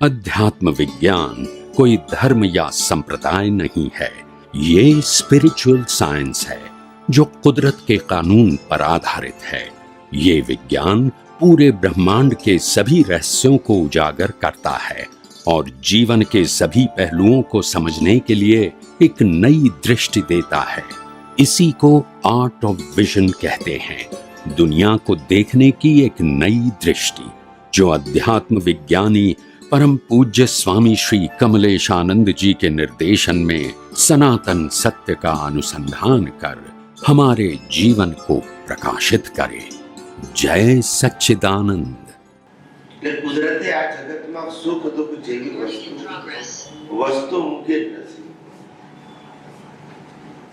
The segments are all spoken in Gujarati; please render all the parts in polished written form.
अध्यात्म विज्ञान कोई धर्म या संप्रदाय नहीं है, ये स्पिरिचुअल साइंस है जो कुदरत के कानून पर आधारित है। ये विज्ञान पूरे ब्रह्मांड के सभी रहस्यों को उजागर करता है और जीवन के सभी पहलुओं को समझने के लिए एक नई दृष्टि देता है। इसी को आर्ट ऑफ विजन कहते हैं, दुनिया को देखने की एक नई दृष्टि, जो अध्यात्म विज्ञानी परम पूज्य स्वामी श्री कमलेशानंद जी के निर्देशन में सनातन सत्य का अनुसंधान कर हमारे जीवन को प्रकाशित करे। जय सच्चिदानंद। કુદરતે આ જગતમાં સુખ દુઃખ જેવી વસ્તુ મૂકે જ નથી.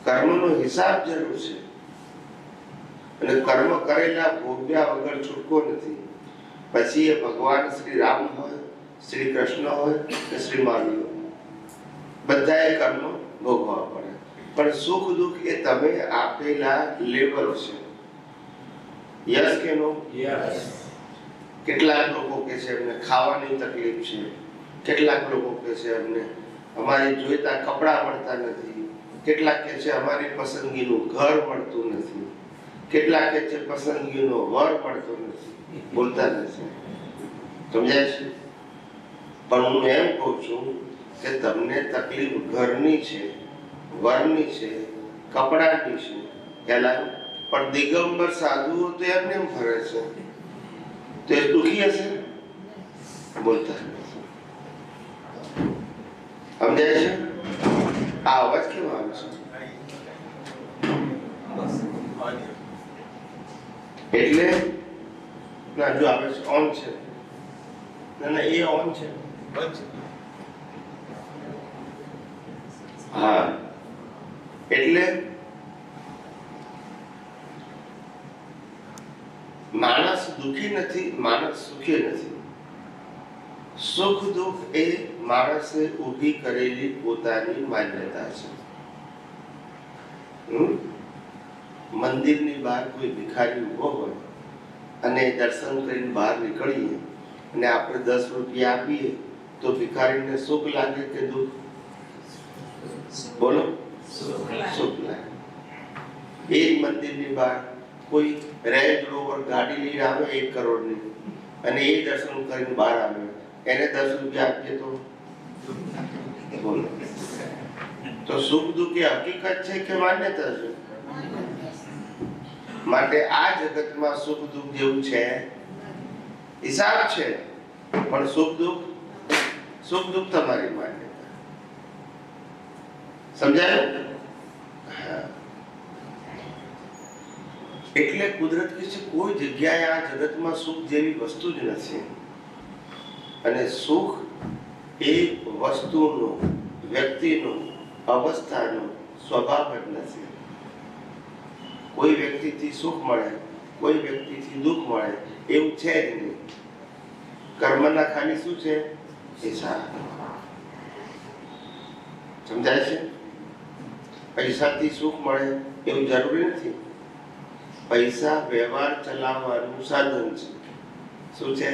કર્મનો હિસાબ જરૂર છે અને કર્મ કરેલા ભોગ્યા વગર છૂટકો નથી. પછી એ ભગવાન શ્રી રામ હોય, શ્રી કૃષ્ણ હોય કે શ્રી મહાવીર, બધાએ કર્મ ભોગવવા પડે. પણ સુખ દુઃખ એ તમે આપેલા લેવલ છે. યસ કે નો? યસ. કેટલાક લોકો કહે છે અમને ખાવાની તકલીફ છે, કેટલાક લોકો કહે છે અમને અમારી જોઈતા કપડા મળતા નથી, કેટલાક કહે છે અમારી પસંદગીનું ઘર મળતું નથી, કેટલાક કહે છે પસંદગીનો વર મળતો નથી, બોલતા નથી. સમજાય છે? પણ હું એમ કહું છું કે તમને તકલીફ ઘરની છે, વરની છે, કપડાની છે, પહેલા. પણ દિગંબર સાધુઓ તો એમને એમ ફરે છે, તો એ દુઃખી હશે? બોલતા સમજાય છે? આ અવાજ કેવો આવે છે? એટલે ના જો આવે છે ઓન છે, ના ના એ ઓન છે. હા, એટલે માણસ દુઃખી નથી, માણસ સુખી નથી. સુખ દુઃખ એ માણસે ઊભી કરેલી પોતાની માન્યતા છે. મંદિરની બહાર કોઈ ભિખારી ઉભો હોય અને દર્શન કરીને બહાર નીકળીએ અને આપણે 10 રૂપિયા આપીએ તો ભિખારીને સુખ લાગે કે દુઃખ? બોલો, સુખ લાગે. એ મંદિરની બહાર કોઈ રેન્જ રોવર ગાડી લઈને આવે 1 કરોડની અને એ દર્શન કરીને બહાર આવે, એને 10 રૂપિયા આપીએ તો બોલો, તો સુખ દુઃખ એ હકીકત છે કે માન્યતા છે? માટે આ જગતમાં સુખ દુઃખ જેવું છે, હિસાબ છે, પણ સુખ દુઃખ તમારી માન્યતા. સમજાયું? એટલે કુદરત કે છે કોઈ જગ્યાએ આ જગતમાં સુખ જેવી વસ્તુ જ નથી. અને સુખ એ વસ્તુનો, વ્યક્તિનો, અવસ્થાનો સ્વભાવ જ નથી. કોઈ વ્યક્તિથી સુખ મળે, કોઈ વ્યક્તિથી દુઃખ મળે એવું છે જ નહીં. કર્મના ખાલી શું છે? હિસાબ. સમજાય છે? પૈસાથી સુખ મળે એવું જરૂરી નથી. પૈસા વ્યવહાર ચલાવવાનું સાધન છે. શું છે?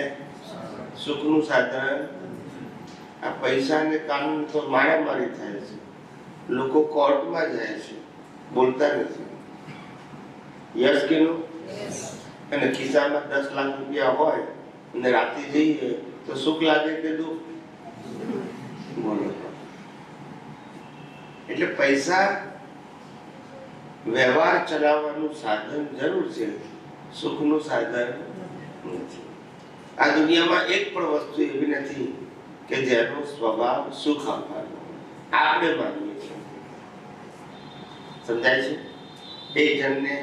સુખનું સાધન. આ પૈસાને કારણે તો મારામારી થાય છે, લોકો કોર્ટમાં જાય છે, બોલતા નથી. યસ કે નો? અને ખિસ્સામાં 10 લાખ રૂપિયા હોય અને રાતે જઈએ તો સુખ લાગે કે દુઃખ? બોલો. એટલે પૈસા વ્યવહાર ચલાવવાનું સાધન જરૂર છે, સુખનું સાધન નથી. આ દુનિયામાં એક પણ વસ્તુ એવી નથી કે જેનો સ્વભાવ સુખ આપવાનો. આપણે માનીએ છીએ. સમજાય છે? એક જણને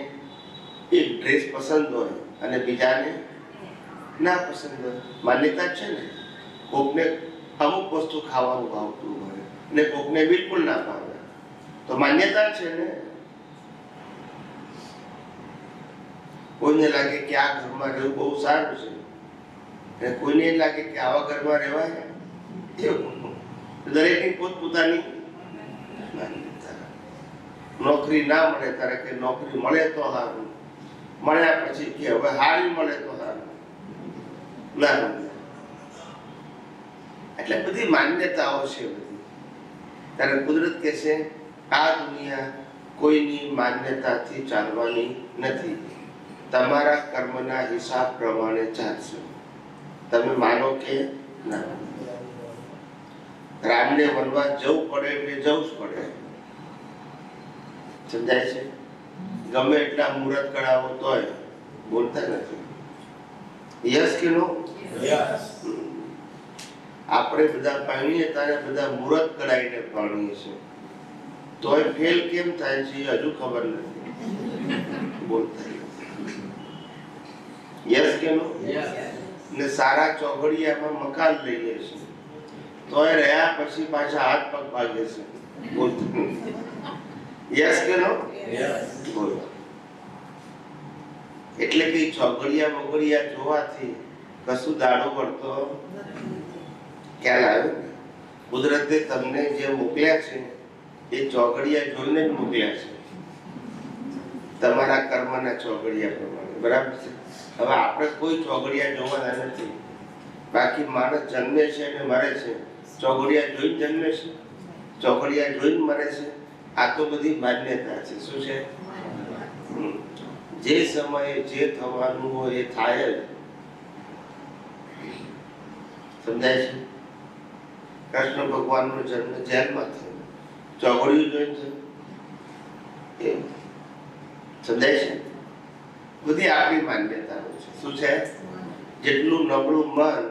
એક ડ્રેસ પસંદ હોય અને બીજાને ના પસંદ હોય, માન્યતા છે ને. કોકને અમુક વસ્તુ ખાવાનું ભાવતું હોય અને કોકને બિલકુલ ના ભાવે, તો માન્યતા છે ને. કોઈને લાગે કે આ ઘરમાં રહેવું બહુ સારું છે અને કોઈને લાગે કે આવા ઘરમાં રહેવાય. દરેકની પોતપોતાની માન્યતા. નોકરી ના મળે ત્યારે કે નોકરી મળે તો સારું, મળ્યા પછી કે હવે હારી મળે તો સારું. ના, એટલે બધી માન્યતાઓ છે બધી. ત્યારે કુદરત કહે છે આ દુનિયા કોઈની માન્યતાથી ચાલવાની નથી, તમારા કર્મના હિસાબ પ્રમાણે ચાલશે. તમે માનો કે ના. રામને વનવાસ જવું પડે એટલે જવું જ પડે. સમજાય છે? ગમે એટલા મુહૂર્ત કરાવો તોય બોલતા નથી. યસ કે નો? આપણે બધા પાણીએ તારે બધા મુહૂર્ત કરાવીને પાણીએ છે, તોય ફેલ કેમ થાય છે હજુ ખબર નથી. બોલતા યસ કે નો? ને સારા ચોઘડિયામાં મકાન લઈએ છે, તોય રહ્યા પછી પાછા હાથ પગ ભાગે છે. બોલતા યસ કે નો? બોલો. એટલે કે ચોઘડિયા મોગડિયા જોવાથી કશું દાડો પડતો ખ્યાલ આવ્યો? કુદરતે તમને જે મોકલ્યા છે એ ચોઘડિયા જોઈને જ મોકલ્યા છે, તમારા કર્મના ચોઘડિયા પ્રમાણે. બરાબર છે? હવે આપણે કોઈ ચોઘડિયા જોવાના નથી. બાકી માણસ જન્મે છે અને મરે છે, ચોઘડિયા જોઈને જન્મે છે, ચોઘડિયા જોઈને મરે છે. આ તો બધી માન્યતા છે. શું છે? જે સમયે જે થવાનું હોય એ થાય જ. સમજાય છે? કૃષ્ણ ભગવાનનો જન્મ જેલમાં થયો, ચોઘડિયું જોઈને થયો. સમજાય છે? બધી આપણી માન્યતાઓ છે. શું છે? જેટલું નબળું મન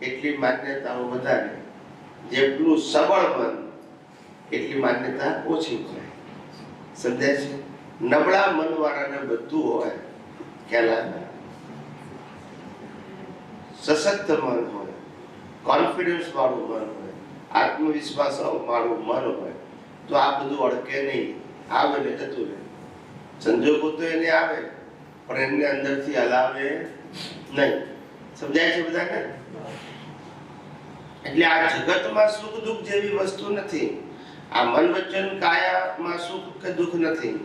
એટલી માન્યતાઓ વધારે, જેટલું સબળ મન એટલી માન્યતા ઓછી છે. સમજાય છે? નબળા મન વાળાને બધું હોય, ખ્યાલ આવે? સશક્ત મન હોય, કોન્ફિડન્સ વાળું મન હોય, આત્મવિશ્વાસ વાળું મન હોય તો આ બધું અડકે નહીં. આવે ને જતું રહે. સંજોગો તો એને આવે પણ એમને અંદરથી હલાવે નહીં. સમજાય છે બધાને? એટલે આ જગતમાં સુખ દુઃખ જેવી વસ્તુ નથી. આ મન વચન કાયામાં સુખ કે દુઃખ નથી.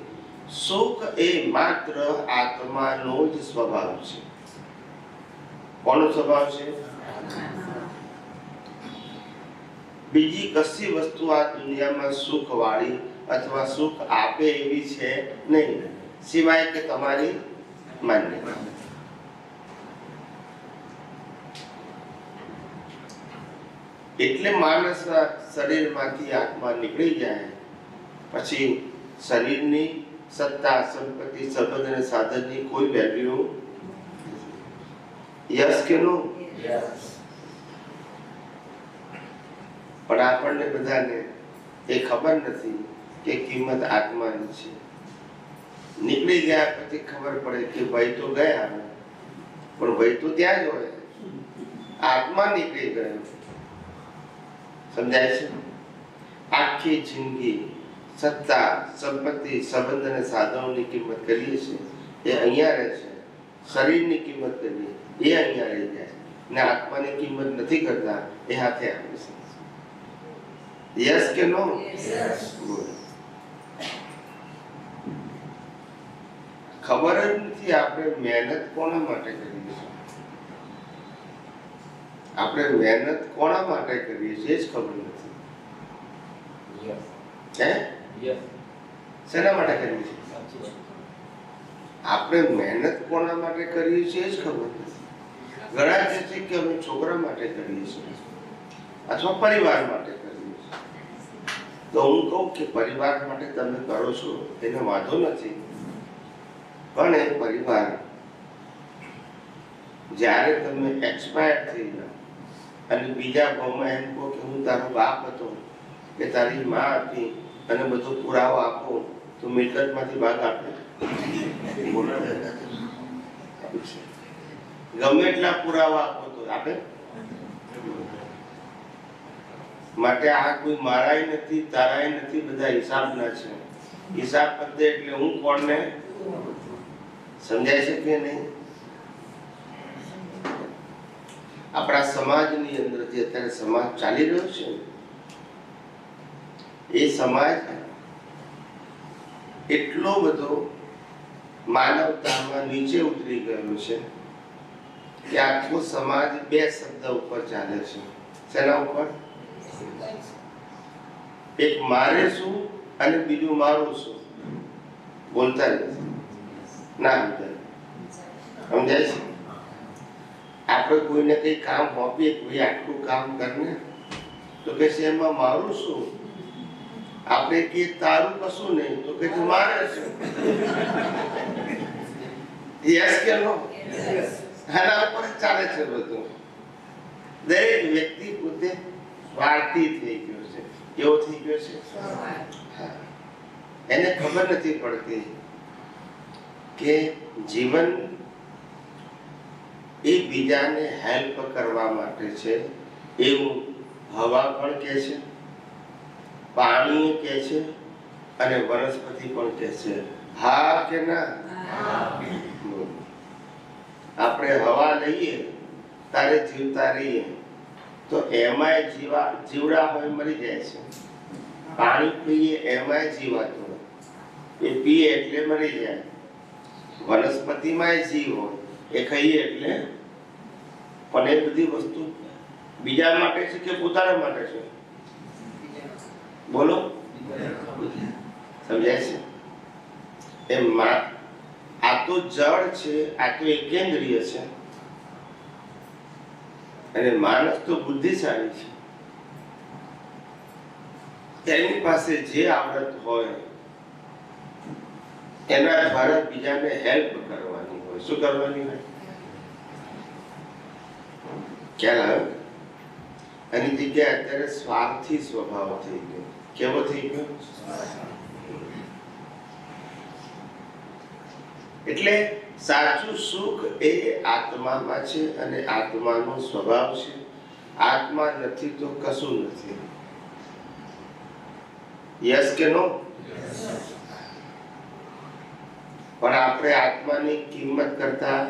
સુખ એ માત્ર આત્માનો જ સ્વભાવ છે. કોનો સ્વભાવ છે? બીજી કશી વસ્તુ આ દુનિયામાં સુખ વાળી અથવા સુખ આપે એવી છે નહીં, સિવાય કે તમારી માન્યતા. એટલે માણસના શરીરમાંથી આત્મા નીકળી જાય પછી શરીરની સત્તા, સંપત્તિ, સંબંધ અને સાધનની કોઈ વેલ્યુ. યસ કે નો? પણ આપણને બધાને એ ખબર નથી કે કિંમત આત્માની છે. નીકળી ગયા પછી ખબર પડે કે ભાઈ તો ગયા, પણ ભાઈ તો ત્યાં જ હોય. આત્મા નીકળી ગયો. સમજાય છે? આખી જિંદગી સત્તા, સંપત્તિ, સંબંધ અને સાધનોની કિંમત કરીએ છીએ એ અહીંયા રહે છે. શરીરની કિંમત કરીએ એ અહીંયા રહી જાય ને આત્માની કિંમત નથી કરતા, એ હાથે આવે છે. યસ કે નો? ખબર જ નથી આપણે મહેનત કોના માટે કરીએ છીએ. આપણે મહેનત કોના માટે કરીએ છીએ જ ખબર નથી. શેના માટે કરીએ છીએ? આપણે મહેનત કોના માટે કરીએ છીએ જ ખબર નથી. ઘણા કહે છે કે અમે છોકરા માટે કરીએ છીએ અથવા પરિવાર માટે કરીએ છીએ. તો હું કહું કે પરિવાર માટે તમે કરો છો એને વાંધો નથી, પણ એ પરિવાર જ્યારે તમે એક્સપાયર થઈ જાઓ અને બીજા ભાવમાં એમ કહો કે હું તારો બાપ હતો કે તારી માં હતી અને બધો પુરાવો આપો તો મિલકતમાંથી ભાગ આપે. ગમે એટલા પુરાવા આપો તો આપે. માટે આ કોઈ મારાય નથી, તારાય નથી, બધા હિસાબના છે. હિસાબ પદ્ધતિ એટલે હું કોણને. સમજાય છે કે નહીં? આપણા સમાજની અંદર જે અત્યારે સમાજ ચાલી રહ્યો છે એ સમાજ એટલો બધો માનવતામાં નીચે ઉતરી ગયો છે કે આખો સમાજ બે શબ્દ ઉપર ચાલે છે. શેના ઉપર? એક મારે શું અને બીજું મારું શું. બોલતા નથી, ના સમજાય છે? આપણે કોઈને કઈ કામ હોપીએ, કોઈ આટલું કામ કરને, તો કે છે એમાં મારું શું? આપણે કે તારું કશું નહીં, તો કે મારે શું? યસ કે નો? આના પર ચાલે છે બધું. દરેક વ્યક્તિ પોતે સ્વાર્થી થઈ ગયો છે. કેવો થઈ ગયો છે? એને ખબર નથી પડતી કે જીવન એ બીજાને હેલ્પ કરવા માટે છે. એવું હવા પણ કહે છે, પાણી કહે છે અને વનસ્પતિ પણ કહે છે. હા કે ના? આપણે હવા લઈએ તારે જીવતા રહીએ, તો એમાંય જીવડા હોય મરી જાય છે. પાણી પીએ એમાંય જીવાતો હોય, એ પીએ એટલે મરી જાય. વનસ્પતિમાંય જીવ હોય, એ ખાઈએ એટલે. પણ એ બધી વસ્તુ બીજા માટે છે કે પોતાના માટે છે? બોલો, સમજાય છે? એમ આ તો જળ છે, આ તો એકેન્દ્રિય છે, અને માણસ તો બુદ્ધિશાળી છે. એની પાસે જે આવડત હોય એના દ્વારા બીજાને હેલ્પ કરવાની હોય. શું કરવાની હોય? ખ્યાલ આવે? એની જગ્યાએ અત્યારે સ્વાર્થી સ્વભાવ થઈ ગયો. કેવો થઈ ગયો? એટલે સાચું સુખ એ આત્મામાં છે અને આત્માનો સ્વભાવ છે. આત્મા નથી તો કશું નથી. યસ કે નો? પણ આપણે આત્માની કિંમત કરતા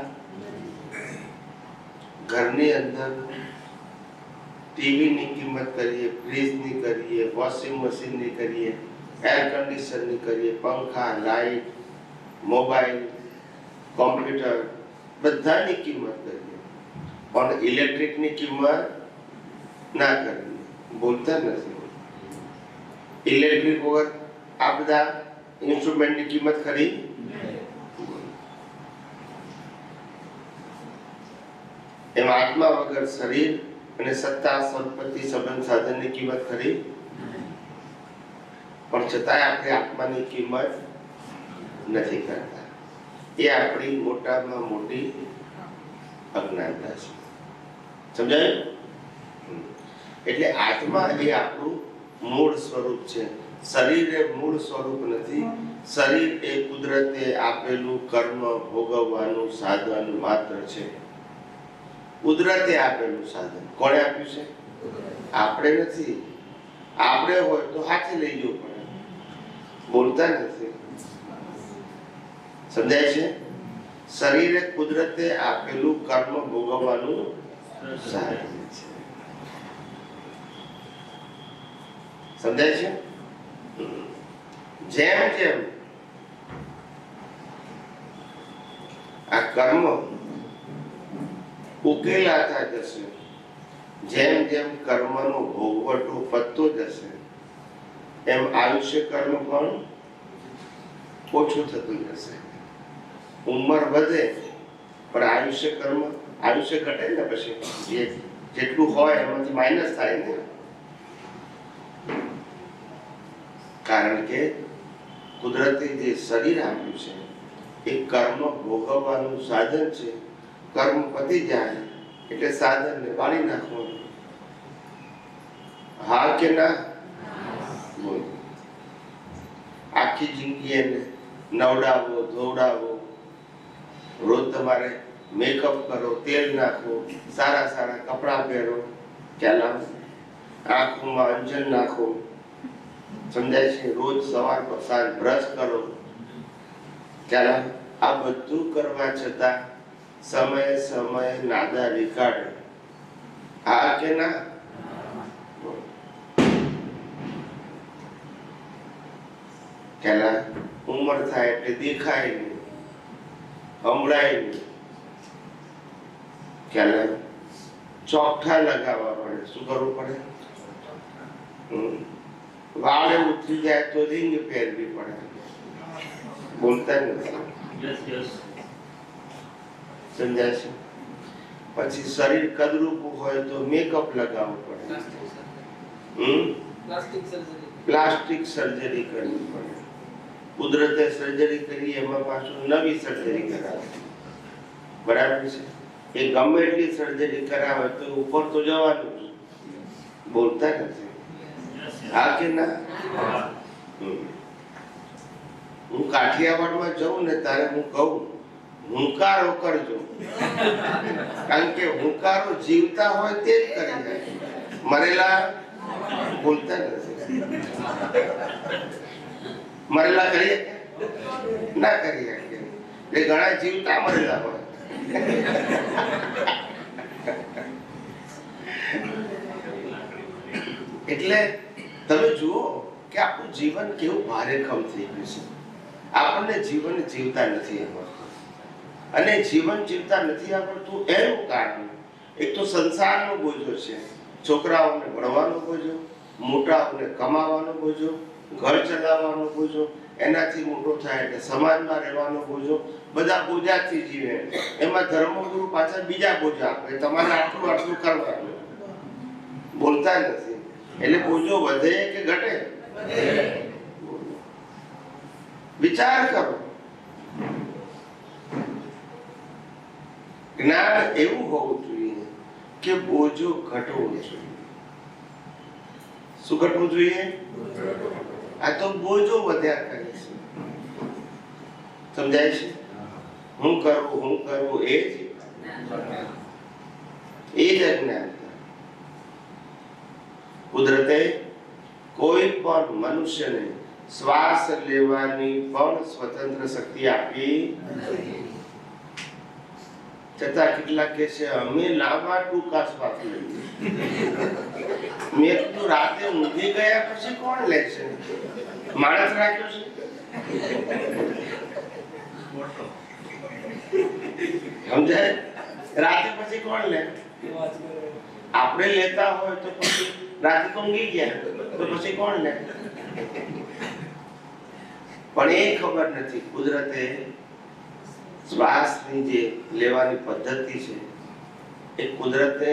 ઘરની અંદર ટીવી ની કિંમત કરીએ, ફ્રીજ ની કરીએ, વોશિંગ મશીન ની કરીએ, એર કન્ડિશન ની કરીએ, પંખા, લાઈટ, મોબાઈલ, કોમ્પ્યુટર, બધાની કિંમત કરીએ, પણ ઇલેક્ટ્રિક ની કિંમત ના કરીએ. બોલતા નથી. ઇલેક્ટ્રિક વગર આ બધા ઇન્સ્ટ્રુમેન્ટ ની કિંમત ખરી? એમ આત્મા વગર શરીર અને સત્તા, સંપત્તિ, સંબંધ, સાધનની કિંમત ખરી? પણ છતાંય આપણે આત્માની કિંમત નથી કરતા. એ આપણી મોટામાં મોટી અજ્ઞાનતા છે. સમજાયું? એટલે આત્મા એ આપણું મૂળ સ્વરૂપ છે. શરીર એ મૂળ સ્વરૂપ નથી. શરીર એ કુદરતે આપેલું કર્મ ભોગવવાનું સાધન માત્ર છે. કુદરતે આપેલું સાધન. કોણે આપ્યું છે? આપણે નથી. આપણે હોય તો હાથે લઈ જવું પડે. બોલતા નથી. સમજાય છે? શરીરે કુદરતે આપેલું કર્મ ભોગવવાનું સાધન છે. સમજાય છે? જેમ જેમ આ કર્મ ઉકેલાતા જશે, જેમ જેમ કર્મનો ભોગવટો વધતો જશે, એમ આયુષ્ય કર્મ પણ ઓછું થતું જશે. ઉંમર વધે પણ આયુષ્ય ઘટે ને, પછી જેટલું હોય એમાંથી માઇનસ થાય ને. કારણ કે કુદરતે જે શરીર આપ્યું છે એ કર્મ ભોગવવાનું સાધન છે. કર્મ પતી જાય એટલે સાધનને બાળી નાખવાનું. હા કે ના? બોલ. આખી જિંદગી એને નવડાવો, ધોવડાવો, રોજ તમારે મેકઅપ કરો, તેલ નાખો, સારા સારા કપડા પહેરો, ખ્યાલ આંખોમાં અંજન નાખો. સમજાય છે? રોજ સવાર સાંજ બ્રશ કરો, ખ્યાલ. આ બધું કરવા છતાં સમયે સમયે નાદારી કાઢે. હા કે ના? ખ્યાલ. ઉંમર થાય એટલે દેખાય નહીં, સંભળાય નહીં, ખ્યાલ. ચોકઠા લગાવવા પડે. શું કરવું પડે? વાળ ઉતરી જાય તો રિંગ પહેરવી પડે. બોલતા નથી. સમજાય છે? પછી શરીર કદરૂપું હોય તો મેકઅપ લગાવવું પડે. પ્લાસ્ટિક સર્જરી કરવી પડે. કુદરતે સર્જરી કરી એમાં પાછું નવી સર્જરી કરાવે. બરાબર છે? એ ગમે એટલી સર્જરી કરાવે તો ઉપર તો જવાનું જ. બોલતા નથી. હા કે ના? હું કાઠિયાવાડમાં જઉં ને ત્યારે હું કહું હુંકારો કરજો, કારણ કે હુંકારો જીવતા હોય તે જ કરી જાય. મરેલા બોલતા નથી. મરેલા કરીએ ના કરીએ એ ઘણા જીવતા મરેલા હોય. એટલે તમે જુઓ કે આપણું જીવન કેવું ભારેખમ થઈ ગયું છે. આપણને જીવન જીવતા નથી આવડતું. અને જીવન જીવતા નથી આવડતું એનું કારણ એક તો સંસારનો બોજો છે. છોકરાઓને ભણવાનો બોજો, મોટાઓને કમાવાનો બોજો, ઘર ચલાવવાનો બોજો, એનાથી મોટો થાય એટલે સમાજમાં રહેવાનો બોજો. બધા બોજાથી જીવે. એમાં ધર્મગુરુ પાછળ બીજા બોજા આપે, તમારે આટલું આટલું કરવાનું. બોલતા નથી. એટલે બોજો વધે કે ઘટે? વિચાર કરો. જ્ઞાન એવું હોવું જોઈએ કે બોજો ઘટવો જોઈએ. શું ઘટવું જોઈએ? આ તો બોજો વધ્યા કરે છે. સમજાય છે? હું કરવું એ જ અજ્ઞાનતા. કુદરતે કોઈ પણ મનુષ્યને શ્વાસ લેવાની પણ સ્વતંત્ર શક્તિ આપી છતાં કેટલાક કે છે અમે લાંબા ટૂંકા શ્વાસ લઈએ. મેં તો રાતે ઊંઘી ગયા પછી કોણ લે છે? માણસ રાખ્યો છે? સમજાય? રાતે પછી કોણ લે? આપણે લેતા હોય તો પછી રાતે તો ઊંઘી ગયા તો પછી કોણ લે? પણ એ ખબર નથી કુદરતે શ્વાસની જે લેવાની પદ્ધતિ છે એ કુદરતે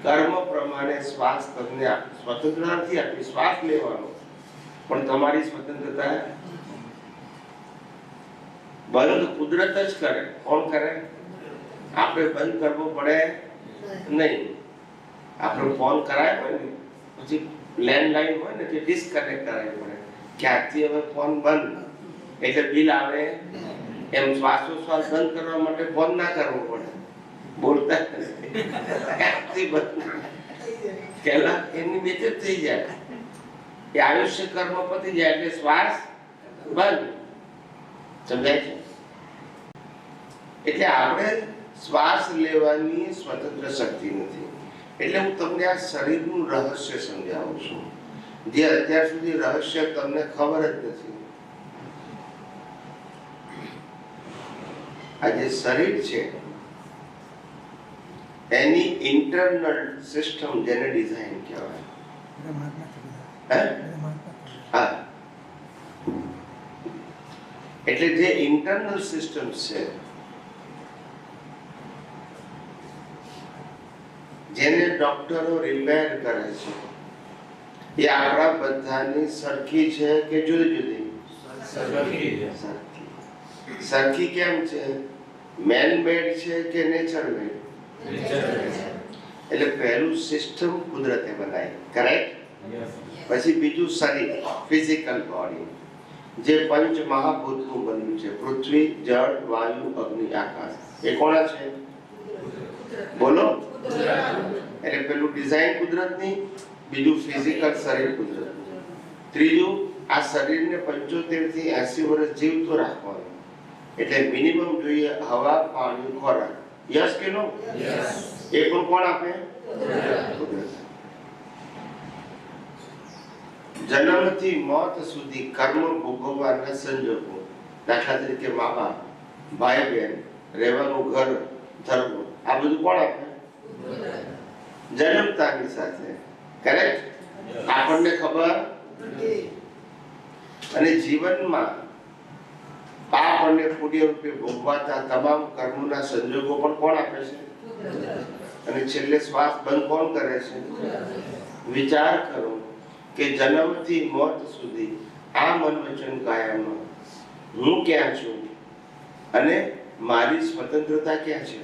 કર્મ પ્રમાણે શ્વાસ તમને સ્વતંત્રતા નથી આપી. શ્વાસ લેવાનો પણ તમારી સ્વતંત્રતા બંધ કુદરત જ કરે. કોણ કરે? આપણે બંધ કરવો પડે નહીં. આપણો ફોન કરાય હોય ને પછી લેન્ડલાઈન હોય ને તે ડિસ્કનેક્ટ કરાવી પડે કે આજથી હવે ફોન બંધ, એટલે બિલ આવે. એમ શ્વાસોશ્વાસ બંધ કરવા માટે ફોન ના કરવો પડે. બોલતા આજથી બંધ પહેલા એની નીચે થઈ જાય. એ આયુષ્ય કર્મ પતી જાય એટલે શ્વાસ બંધ. સમજાય છે? એટલે આપણે શ્વાસ લેવાની સ્વતંત્ર શક્તિ નથી. એટલે હું તમને આ શરીરનું રહસ્ય સમજાવું છું, જે અત્યાર સુધી રહસ્ય તમને ખબર જ નથી. આ જે શરીર છે એની ઇન્ટરનલ સિસ્ટમ જેને ડિઝાઇન કહેવાય. હા, એટલે જે ઇન્ટરનલ સિસ્ટમ છે જેને ડોક્ટરો રિપેર કરે છે એ આપણા બધાની સરખી છે કે જુદી જુદી? સરખી કેમ છે? મેન મેડ છે કે નેચર મેડ? એટલે પહેલું સિસ્ટમ કુદરતે બનાવી, કરેક્ટ? પછી બીજું શરીર, ફિઝિકલ બોડી, જે પંચ મહાભૂતનું બન્યું છે, પૃથ્વી, જળ, વાયુ, અગ્નિ, આકાશ. એ કોના છે? બોલો. એટલે પેલું ડિઝાઇન કુદરતની, બીજું ફિઝિકલ શરીર કુદરતનું, ત્રીજું આ શરીરને 75 થી 80 વર્ષ જીવતો રાખવાનું. એટલે મિનિમમ જોઈએ હવા, પાણી, ખોરાક. યસ કે નો? યસ. એ પણ કોણ આપે? કુદરત. જન્મથી મોત સુધી કર્મ ભોગવવાના સંજોગો, દાખલા તરીકે મા બાપ, ભાઈ બહેન, રહેવાનું ઘર, ધર્મ, આ બધું કોણ આપે? જન્મતાની સાથે. કરેક્ટ? આપણને ખબર. અને જીવનમાં પાપ અને પુણ્ય રૂપે ભોગવાતા તમામ કર્મોના સંજોગો પણ કોણ આપે છે? અને છેલ્લે શ્વાસ બંધ કોણ કરે છે? વિચાર કરો કે જન્મથી મોત સુધી આ મન વચન કાયામાં હું ક્યાં છું અને મારી સ્વતંત્રતા ક્યાં છે?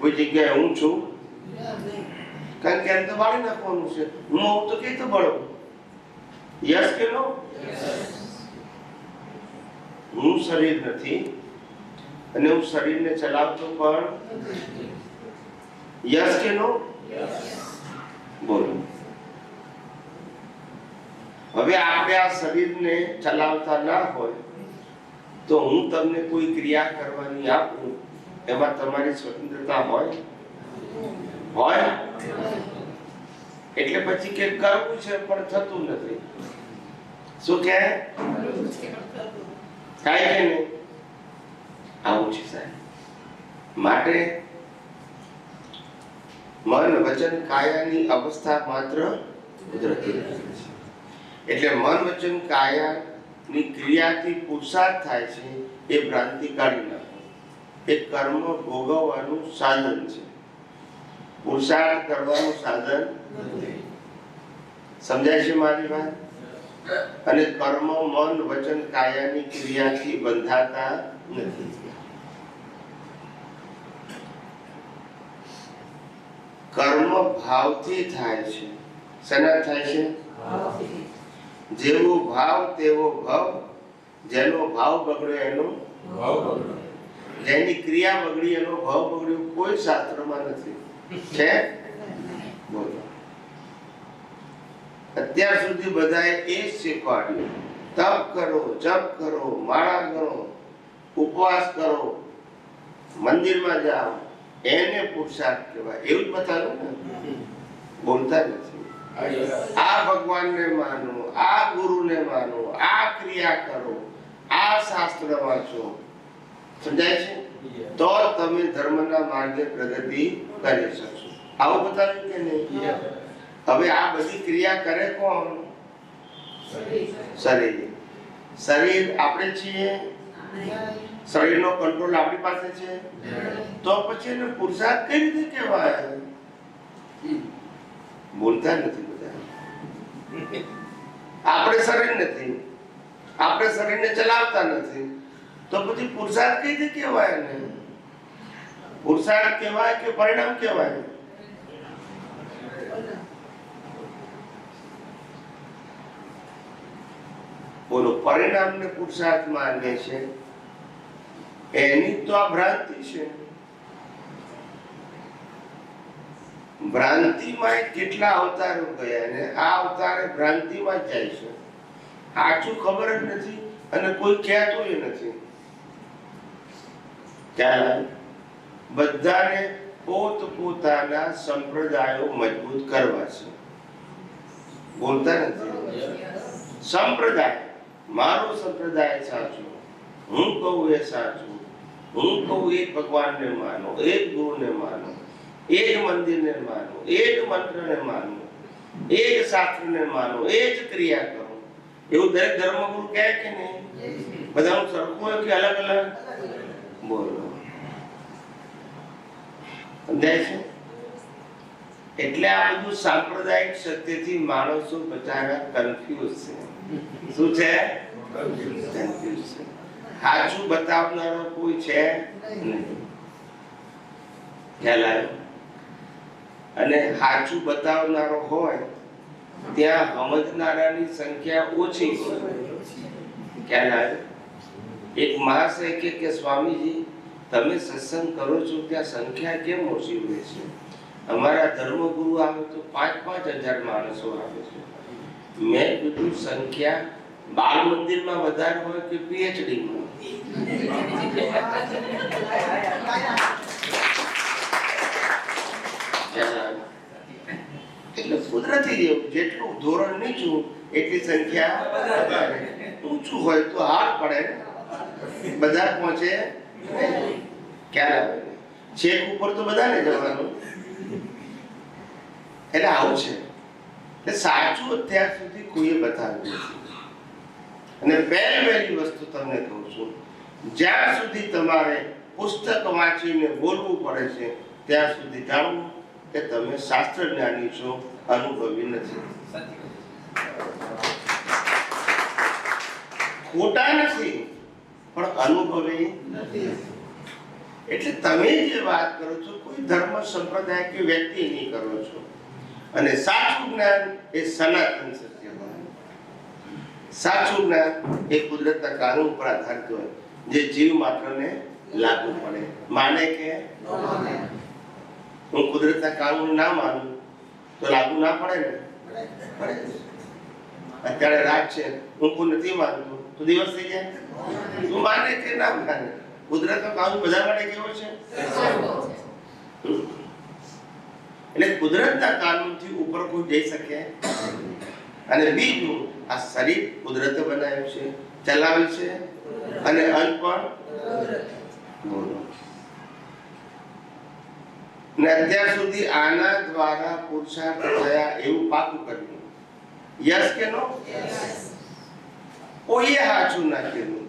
કોઈ જગ્યાએ હું છું? કારણ કે એમ તો બાળી નાખવાનું છે. હું હોઉં તો કઈ તો બળો. યસ કે નો? હું શરીર નથી અને હું શરીરને ચલાવતો પણ. યસ કે નો? બોલો. હવે આપણે આ શરીરને ચલાવતા ના હોય તો હું તમને કોઈ ક્રિયા કરવાની આપું, એમાં તમારી સ્વતંત્રતા હોય? એટલે પછી કે કરવું છે પણ થતું નથી. શું કે થાય કે નહીં? આવું છે સાહેબ. માટે મન વચન કાયાની અવસ્થા માત્ર કુદરતી છે. એટલે મન વચન કાયાની ક્રિયાથી પુરુષાર્થ થાય છે એ ભ્રાંતિ કાઢી નાખો. એ કર્મ ભોગવવાનું સાધન છે, પુરુષાર્થ કરવાનું સાધન. સમજાય છે મારી વાત? અને કર્મ મન વચન કાયાની ક્રિયાથી બંધાતા નથી. કર્મ ભાવથી થાય છે. શેના થાય છે? જેવો ભાવ તેવો ભાવ. જેનો ભાવ બગડ્યો એનો ભાવ બગડ્યો. જેની ક્રિયા બગડી એનો ભાવ બગડ્યો. કોઈ શાસ્ત્રમાં નથી. છે? બોલો. અત્યાર સુધી બધાએ એ શીખવાડ્યું, તપ કરો, જપ કરો, માળા કરો, ઉપવાસ કરો, મંદિરમાં જાઓ, એને પુરુષાર્થ કહેવાય. એવું જ બતાવ્યું ને? બોલતા નથી. આ ભગવાનને માનો, આ ગુરુને માનો, આ ક્રિયા કરો, આ શાસ્ત્ર વાંચો. સમજાય છે? તો તમે ધર્મના માર્ગે પ્રગતિ કરી શકશો. આવું બતાવ્યું કે નહીં? હવે આ બધી ક્રિયા કરે કોણ? શરીર. શરીર આપણે છીએ. શરીરનો કંટ્રોલ આપણી પાસે છે. તો પછી એને પુરુષાર્થ કઈ રીતે કહેવાય? બોલતા નથી બધા. આપણે શરીર નથી, આપણે શરીરને ચલાવતા નથી, તો પછી પુરુષાર્થ કઈ રીતે કહેવાય? ને પુરુષાર્થ કહેવાય કે પરિણામ કહેવાય? બોલો. પરિણામ ને પુરુષાર્થ માને છે એની તો આ ભ્રાંતિ છે. ભ્રાંતિમાં કેટલા અવતારો ગયા ને આ અવતારે ભ્રાંતિમાં જ જાય છે. સાચું ખબર જ નથી અને કોઈ કહેતું નથી. ક્યાં બધાને પોતપોતાના સંપ્રદાયો મજબૂત કરવા છે. બોલતા નથી. સંપ્રદાય, મારો સંપ્રદાય સાચો, હું કહું એ સાચું, હું કહું એક ભગવાનને માનો, એક ગુરુને માનો, એક મંદિરને માનો, એક મંત્રને માનો, એક શાસ્ત્રને માનો, એક ક્રિયા કરો. એવું દરેક ધર્મગુરુ કહે કે નહીં? બધાનું સરખું હોય કે અલગ અલગ? બોલો. સમજાય છે? એટલે આ બધું સાંપ્રદાયિક સત્યથી માણસો બચારા કન્ફ્યુઝ છે. શું છે? કન્ફ્યુઝ છે. સાચું બતાવનારો કોઈ છે નહીં. ખ્યાલ આવ્યો? અને સાચું બતાવનારો હોય ત્યાં સમજનારાની સંખ્યા ઓછી હોય. ખ્યાલ આવ્યો? એક મહાશય કે સ્વામીજી, તમે સત્સંગ કરો છો ત્યાં સંખ્યા કેમ ઓછી હોય છે? અમારા ધર્મગુરુ આવે તો 5,000 માણસો આવે છે. મેં કીધું સંખ્યા બાળ મંદિરમાં વધારે હોય કે PhD માં? એટલે કુદરતી જેવું, જેટલું ધોરણ નીચું એટલી સંખ્યા વધારે. ઊંચું હોય તો હાર પડે, બધા પહોંચે. ખ્યાલ આવે? ચેક ઉપર તો બધાને જવાનું. એટલે આવું છે. એટલે સાચું અત્યાર સુધી કોઈએ બતાવ્યું નથી. અને પહેલી વસ્તુ તમને કહું છું, જ્યાં સુધી તમારે પુસ્તક વાંચીને બોલવું પડે છે ત્યાં સુધી જાણવું કે તમે શાસ્ત્ર જ્ઞાની છો, અનુભવી નથી. ખોટા નથી પણ અનુભવી નથી. એટલે તમે જે વાત કરો છો કોઈ ધર્મ સંપ્રદાય કે વ્યક્તિની કરો છો. અને સાચું જ્ઞાન એ સનાતન સત્ય હોય. સાચું જ્ઞાન એ કુદરતના કાનૂન પર આધારિત હોય, જે જીવ માત્રને લાગુ પડે. માને કે હું કુદરતના કાનૂન ના માનું તો લાગુ ના પડે ને? પડે. અત્યારે રાત છે, હું કોઈ નથી માનતો તો દિવસ થઈ જાય. તું માને કે ના માને, કુદરતનો કાનૂન બધા માટે કેવો છે? એટલે કુદરતના કાનૂનથી ઉપર કોઈ જઈ શકે. અને બીજું, આ શરીર કુદરતે બનાવ્યું છે, ચલાવ્યું છે, અને અંત પણ ને અત્યાર સુધી આના દ્વારા પુરુષાર્થ થયા એવું પાકું કર્યું. યસ કે નો? કોઈએ સાચું ના કીધું.